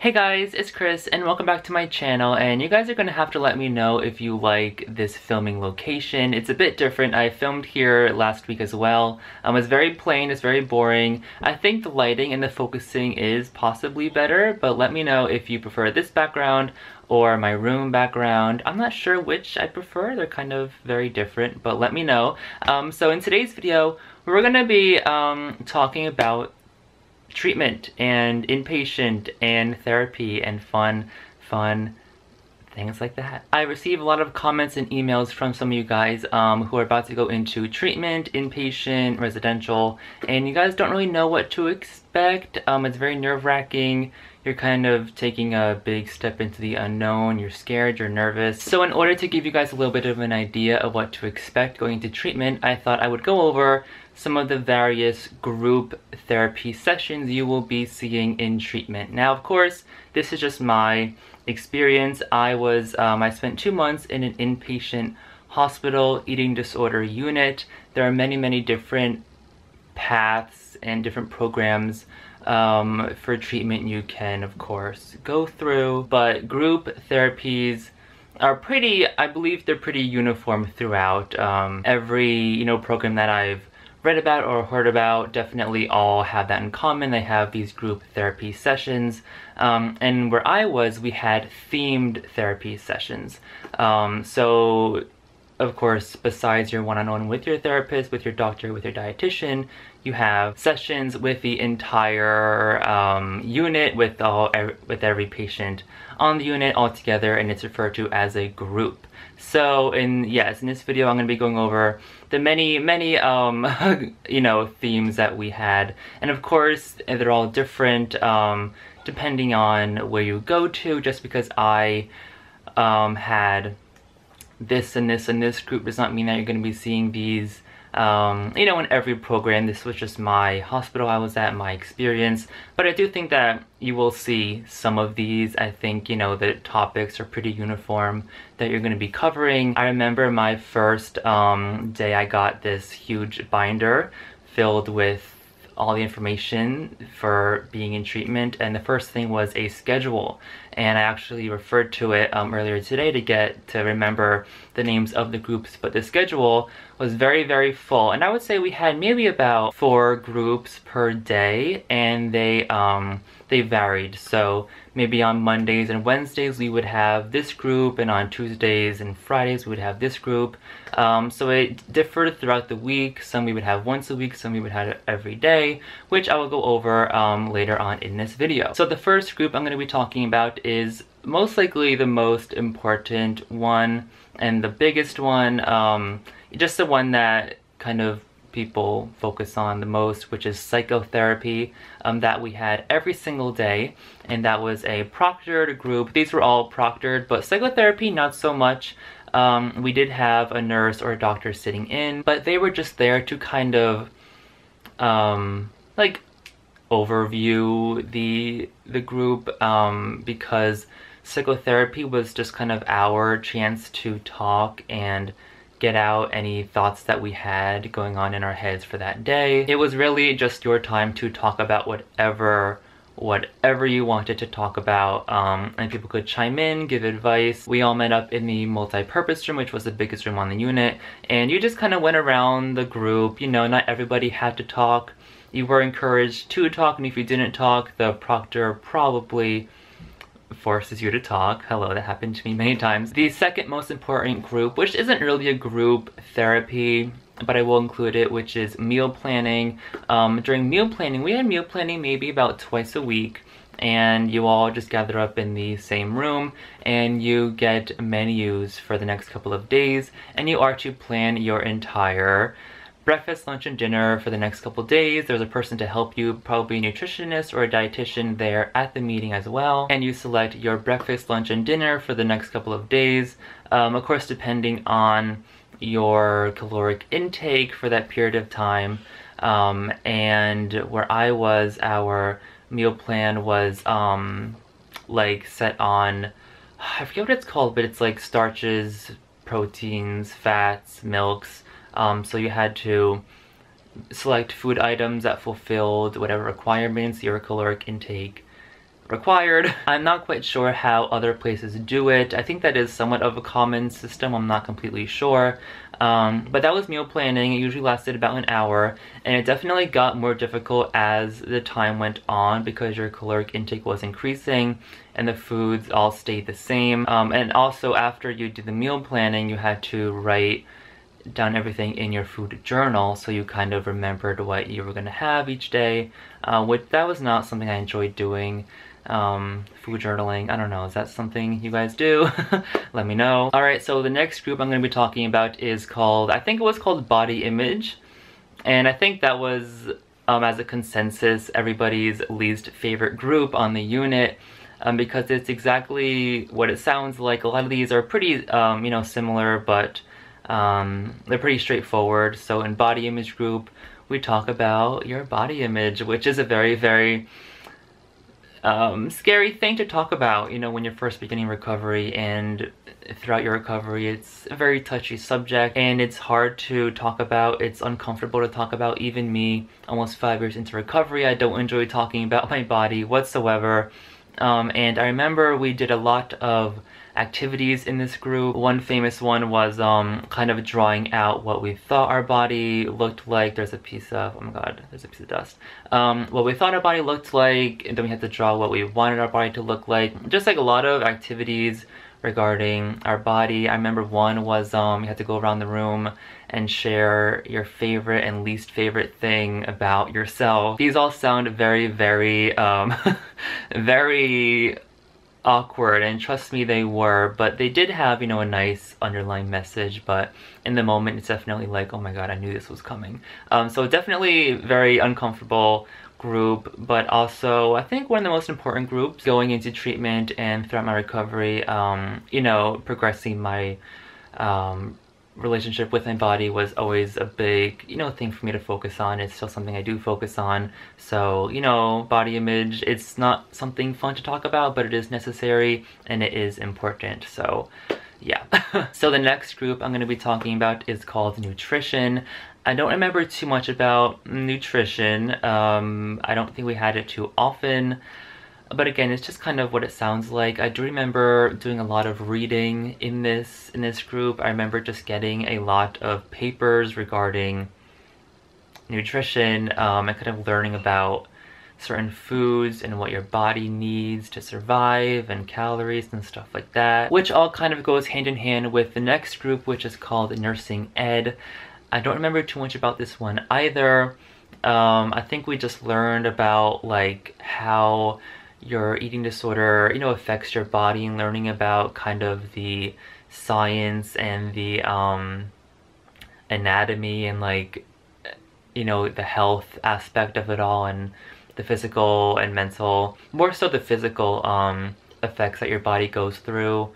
Hey guys, it's Chris and welcome back to my channel, and you guys are gonna have to let me know if you like this filming location. It's a bit different. I filmed here last week as well. It's very plain, it's very boring. I think the lighting and the focusing is possibly better, but let me know if you prefer this background or my room background. I'm not sure which I prefer. They're kind of very different, but let me know. So in today's video, we're gonna be talking about treatment and inpatient and therapy and fun things like that. I received a lot of comments and emails from some of you guys who are about to go into treatment, inpatient, residential, and you guys don't really know what to expect. It's very nerve-wracking. You're kind of taking a big step into the unknown. You're scared, you're nervous. So in order to give you guys a little bit of an idea of what to expect going into treatment, I thought I would go over some of the various group therapy sessions you will be seeing in treatment. Now, of course, this is just my experience. I spent 2 months in an inpatient hospital eating disorder unit. There are many different paths and different programs for treatment you can, of course, go through, but group therapies are I believe they're pretty uniform throughout. Every, program that I've read about or heard about definitely all have that in common. They have these group therapy sessions, and where I was, we had themed therapy sessions. So of course, besides your one-on-one with your therapist, with your doctor, with your dietitian, you have sessions with the entire unit, with every patient on the unit all together, and it's referred to as a group. So in this video, I'm going to be going over the many themes that we had, and of course they're all different depending on where you go to. Just because I had this and this and this group does not mean that you're going to be seeing these in every program. This was just my hospital I was at, my experience, but I do think that you will see some of these. I think, the topics are pretty uniform that you're going to be covering. I remember my first day, I got this huge binder filled with all the information for being in treatment, and the first thing was a schedule, and I actually referred to it earlier today to remember the names of the groups. But the schedule was very full, and I would say we had maybe about 4 groups per day, and they varied. So maybe on Mondays and Wednesdays we would have this group, and on Tuesdays and Fridays we would have this group. So it differed throughout the week. Some we would have once a week, some we would have every day, which I will go over later on in this video. So the first group I'm going to be talking about is most likely the most important one and the biggest one, just the one that kind of people focus on the most, which is psychotherapy, that we had every single day, and that was a proctored group. These were all proctored, but psychotherapy not so much. We did have a nurse or a doctor sitting in, but they were just there to kind of like overview the group, because psychotherapy was just kind of our chance to talk and get out any thoughts that we had going on in our heads for that day. It was really just your time to talk about whatever you wanted to talk about, and people could chime in, give advice. We all met up in the multi-purpose room, which was the biggest room on the unit, and you just kind of went around the group. Not everybody had to talk. You were encouraged to talk, and if you didn't talk, the proctor probably forces you to talk. Hello, that happened to me many times. The second most important group, which isn't really a group therapy, but I will include it, which is meal planning. During meal planning, we had meal planning maybe about twice a week, and you all just gather up in the same room and you get menus for the next couple of days, and you are to plan your entire breakfast, lunch, and dinner for the next couple days. There's a person to help you, probably a nutritionist or a dietitian there at the meeting as well, and you select your breakfast, lunch, and dinner for the next couple of days, of course depending on your caloric intake for that period of time. And where I was, our meal plan was like set on, I forget what it's called, but it's like starches, proteins, fats, milks. So you had to select food items that fulfilled whatever requirements your caloric intake required. I'm not quite sure how other places do it. I think that is somewhat of a common system. I'm not completely sure. But that was meal planning. It usually lasted about an hour, and it definitely got more difficult as the time went on because your caloric intake was increasing and the foods all stayed the same. And also after you did the meal planning, you had to write down everything in your food journal so you kind of remembered what you were going to have each day, which that was not something I enjoyed doing. Food journaling, I don't know, is that something you guys do? Let me know. Alright, so the next group I'm going to be talking about is called, I think it was called body image, and I think that was as a consensus everybody's least favorite group on the unit, because it's exactly what it sounds like. A lot of these are pretty you know, similar, but they're pretty straightforward. So in body image group, we talk about your body image, which is a very scary thing to talk about, you know, when you're first beginning recovery, and throughout your recovery it's a very touchy subject and it's hard to talk about. It's uncomfortable to talk about. Even me, almost 5 years into recovery, I don't enjoy talking about my body whatsoever. And I remember we did a lot of activities in this group. One famous one was kind of drawing out what we thought our body looked like. There's a piece of, oh my god, there's a piece of dust. What we thought our body looked like, and then we had to draw what we wanted our body to look like. Just like a lot of activities regarding our body. I remember one was you had to go around the room and share your favorite and least favorite thing about yourself. These all sound very very awkward, and trust me, they were, but they did have, you know, a nice underlying message. But in the moment it's definitely like, oh my god, I knew this was coming. So definitely very uncomfortable group, but also I think one of the most important groups going into treatment and throughout my recovery. You know, progressing my relationship with my body was always a big, you know, thing for me to focus on. It's still something I do focus on. So, you know, body image, it's not something fun to talk about, but it is necessary and it is important. So yeah. So the next group I'm going to be talking about is called nutrition. I don't remember too much about nutrition. I don't think we had it too often. But again, it's just kind of what it sounds like. I do remember doing a lot of reading in this group. I remember just getting a lot of papers regarding nutrition, and kind of learning about certain foods and what your body needs to survive, and calories and stuff like that, which all kind of goes hand in hand with the next group, which is called nursing ed. I don't remember too much about this one either. I think we just learned about like how your eating disorder, you know, affects your body, and learning about kind of the science and the anatomy and, like, you know, the health aspect of it all, and the physical and mental, more so the physical effects that your body goes through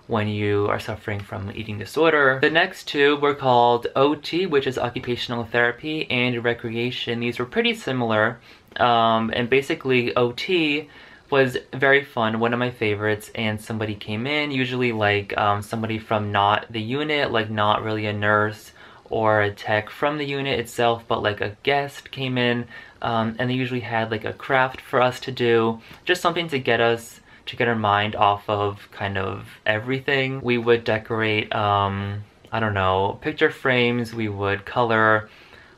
when you are suffering from eating disorder. The next two were called OT, which is occupational therapy, and recreation. These were pretty similar, and basically OT was very fun, one of my favorites. And somebody came in, usually like somebody from not the unit, like not really a nurse or a tech from the unit itself, but like a guest came in, and they usually had like a craft for us to do, just something to get us to get our mind off of kind of everything. We would decorate, I don't know, picture frames, we would color,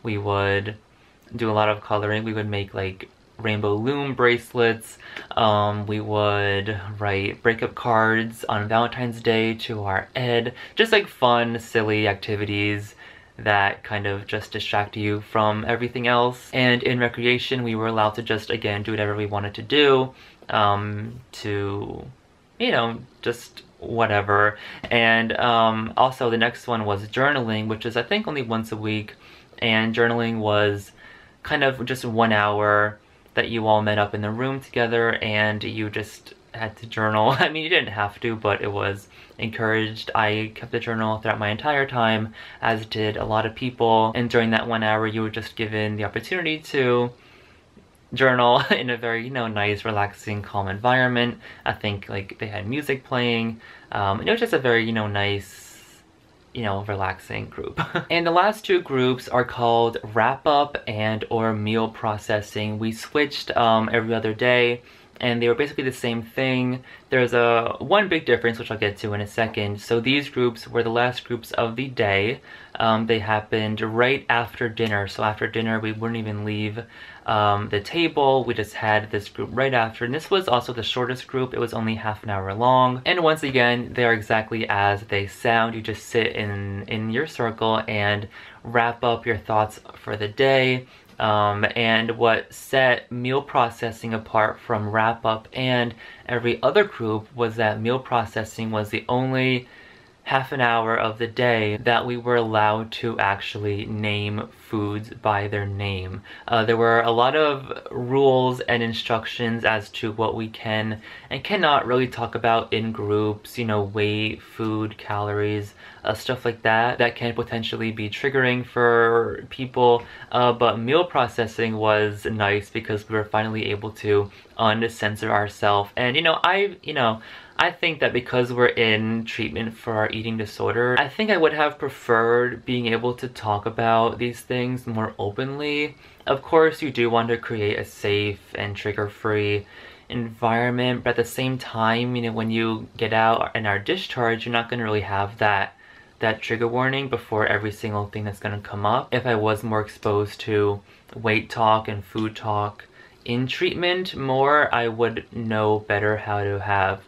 we would do a lot of coloring, we would make like rainbow loom bracelets, we would write breakup cards on Valentine's Day to our ed, just like fun, silly activities that kind of just distract you from everything else. And in recreation, we were allowed to just, again, do whatever we wanted to do, to, you know, just whatever. And also the next one was journaling, which is I think only once a week, and journaling was kind of just 1 hour that you all met up in the room together and you just had to journal. I mean, you didn't have to, but it was encouraged. I kept the journal throughout my entire time, as did a lot of people, and during that 1 hour you were just given the opportunity to journal in a very, you know, nice, relaxing, calm environment. I think like they had music playing, and it was just a very, you know, nice, you know, relaxing group. And the last two groups are called wrap up and or meal processing. We switched every other day. and they were basically the same thing. There's one big difference, which I'll get to in a second. So these groups were the last groups of the day. They happened right after dinner. So after dinner, we wouldn't even leave the table. We just had this group right after. And this was also the shortest group. It was only half an hour long. And once again, they are exactly as they sound. You just sit in your circle and wrap up your thoughts for the day. And what set meal processing apart from wrap up and every other group was that meal processing was the only half an hour of the day that we were allowed to actually name foods by their name. There were a lot of rules and instructions as to what we can and cannot really talk about in groups, you know, weight, food, calories, stuff like that, that can potentially be triggering for people. But meal processing was nice because we were finally able to uncensor ourselves. And I think that because we're in treatment for our eating disorder, I think I would have preferred being able to talk about these things more openly. Of course, you do want to create a safe and trigger-free environment, but at the same time, when you get out and are discharged, you're not going to really have that trigger warning before every single thing that's going to come up. If I was more exposed to weight talk and food talk in treatment more, I would know better how to have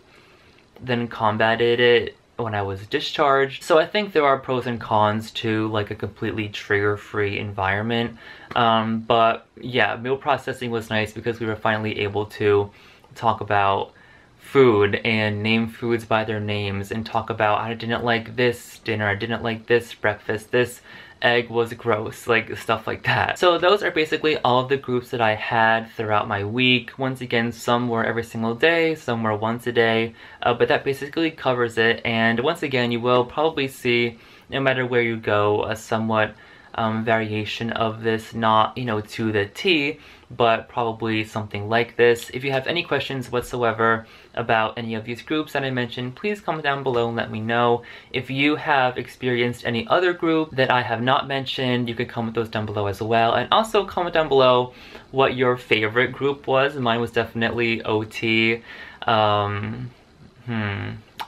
then combated it when I was discharged. So I think there are pros and cons to like a completely trigger-free environment. But yeah, meal processing was nice because we were finally able to talk about food and name foods by their names and talk about I didn't like this dinner, I didn't like this breakfast, this egg was gross, like stuff like that. So those are basically all of the groups that I had throughout my week. Once again, some were every single day, some were once a day, but that basically covers it. And once again, you will probably see, no matter where you go, a somewhat variation of this, not to the T, but probably something like this. If you have any questions whatsoever about any of these groups that I mentioned, please comment down below and let me know. If you have experienced any other group that I have not mentioned, you can comment those down below as well. And also comment down below what your favorite group was. Mine was definitely OT.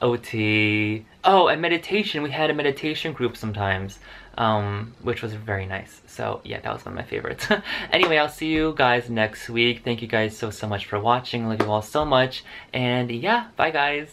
OT. Oh, and meditation. We had a meditation group sometimes, which was very nice. So yeah, that was one of my favorites. Anyway, I'll see you guys next week. Thank you guys so much for watching. I love you all so much. And yeah, bye guys.